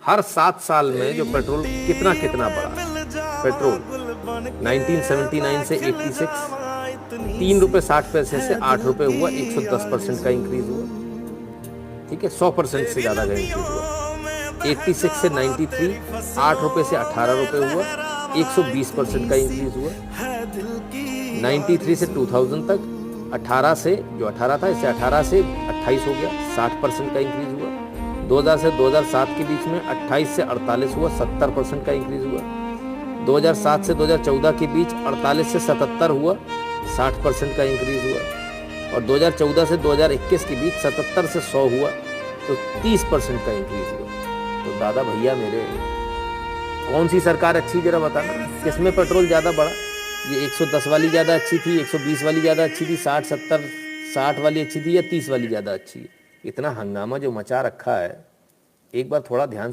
हर 7 साल में जो पेट्रोल कितना कितना बढ़ा। पेट्रोल 1979 से 86 ₹3.60 से 8 रुपए हुआ, 110% का इंक्रीज हुआ। ठीक है, 100% से ज्यादा का इंक्रीज हुआ। 86 से 93 ₹8 से 18 हुआ, 120% का इंक्रीज हुआ। 93 से 2000 तक 18 से जो 18 था, इससे 18 से 28 हो गया, 60% का इंक्रीज हुआ। 2000 से 2007 के बीच में 28 से 48 हुआ, 70% का इंक्रीज हुआ। 2007 से 2014 के बीच 48 से 77 हुआ, 60% का इंक्रीज हुआ। और 2014 से 2021 के बीच 77 से 100 हुआ, तो 30% का इंक्रीज हुआ। तो दादा भैया मेरे, कौन सी सरकार अच्छी, जरा बताना, किसमें पेट्रोल ज़्यादा बढ़ा? ये 110 वाली ज़्यादा अच्छी थी, 120 वाली ज़्यादा अच्छी थी, 60 वाली अच्छी थी, या 30 वाली ज़्यादा अच्छी है? इतना हंगामा जो मचा रखा है, एक बार थोड़ा ध्यान